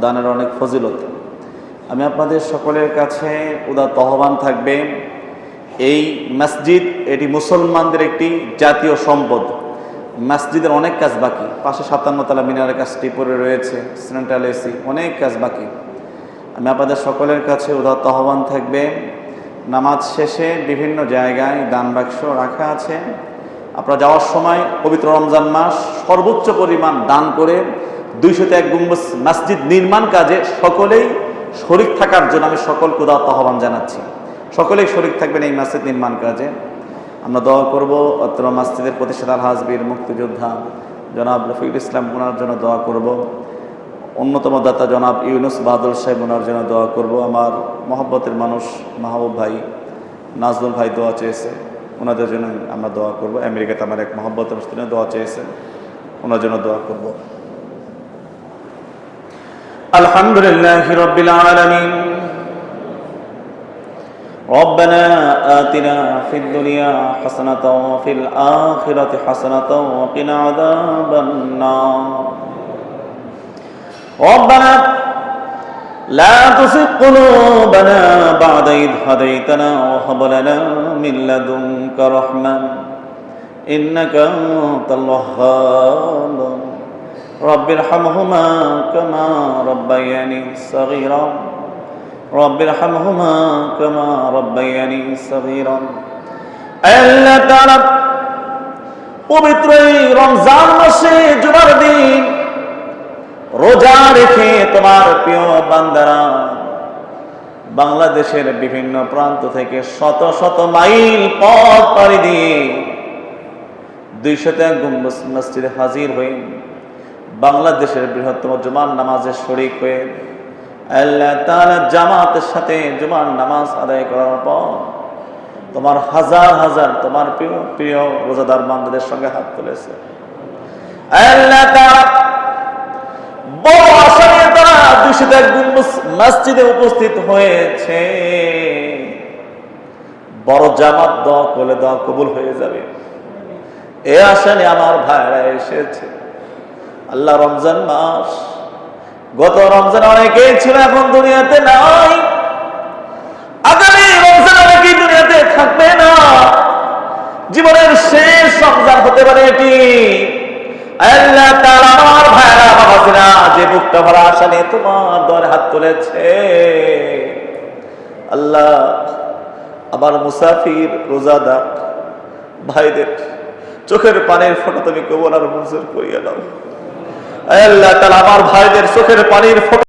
দানের অনেক ফজিলত। আমি আপনাদের সকলের কাছে উদাত্ত আহ্বান থাকবে, এই মসজিদ এটি মুসলমানদের একটি জাতীয় সম্পদ। মসজিদের অনেক কাজ বাকি, পাশে 57 তলা মিনারের কাজটি পড়ে রয়েছে, সেন্ট্রাল এসি, অনেক কাজ বাকি। আমি আপনাদের সকলের কাছে উদাত্ত আহ্বান থাকবে, নামাজ শেষে বিভিন্ন জায়গায় দান বাক্স রাখা আছে, আপনারা যাওয়ার সময় পবিত্র রমজান মাস সর্বোচ্চ পরিমাণ দান করে 201 গম্বুজ মসজিদ নির্মাণ কাজে সকলেই শরিক থাকার জন্য আমি সকলকে উদাত্ত আহ্বান জানাচ্ছি। সকলেই শরিক থাকবেন এই মসজিদ নির্মাণ কাজে। আমরা দোয়া করব, অত্র মসজিদের প্রতিষ্ঠাতা হাজবীর মুক্তিযোদ্ধা জনাব রফিকুল ইসলাম ওনার জন্য দোয়া করব, অন্যতম দাতা জনাব ইউনুস বাদল সাহেব ওনার জন্য দোয়া করব, আমার মহব্বতের মানুষ মাহবুব ভাই নাজরুল ভাই দোয়া চেয়েছে, ওনাদের জন্য আমরা দোয়া করব। আমেরিকাতে আমার এক মহব্বতের মানুষ দোয়া চেয়েছেন, ওনার জন্য দোয়া করব। আলহামদুলিল্লাহি রাব্বিল আলামিন। ربنا آتنا في الدنيا حسنة وفي الآخرة حسنة وقنا عذاب النار. ربنا لا تزغ قلوبنا بعد إذ هديتنا وهب لنا من لدنك رحمة إنك أنت الوهاب. رب ارحمهما كما ربياني صغيرا. رب ارحمهما كما ربياني صغيرا. আল্লাহ তাআলা পবিত্র রমজান মাসে জুমার দিন রোজা রেখে তোমার প্রিয় বান্দারা বাংলাদেশের বিভিন্ন প্রান্ত থেকে শত শত মাইল পথ পাড়ি দিয়ে 201 গম্বুজ মসজিদে হাজির হয়ে বাংলাদেশের বৃহত্তম জুমার নামাজে শরীক হয়ে আল্লাহ তাআলা জামাতের সাথে জুমার নামাজ আদায় করার পর তোমার হাজার হাজার তোমার প্রিয় প্রিয় রোজাদার বান্দাদের সঙ্গে হাত তুলেছে। আল্লাহ তাআলা বড় আশা নিয়ে তারা 201 গম্বুজ মসজিদে উপস্থিত হয়েছে। বড় জামাত দোয়া করলে দোয়া কবুল হয়ে যাবে, এ আশা নিয়ে আমার ভাইরা এসেছে। আল্লাহ রমজান মাস, গত রমজান অনেকেই ছিল, এখন দুনিয়াতে নাই। আগামী রমজান অনেকেই দুনিয়াতে থাকবে না। জীবনের শেষ রমজান হতে পারে এটি। আল্লাহ তাআলা আমার ভাইরা বাবাজিরা যে বুকটা ভরা আশা নিয়ে তোমার দরে হাত তুলেছে, আল্লাহ আবার মুসাফির রোজাদার ভাইদের চোখের পানির ফোঁটা তুমি কবুল আর মঞ্জুর করিয়ে দাও। আল্লাহ তাআলা আমার ভাইদের চোখের পানির ফোঁটা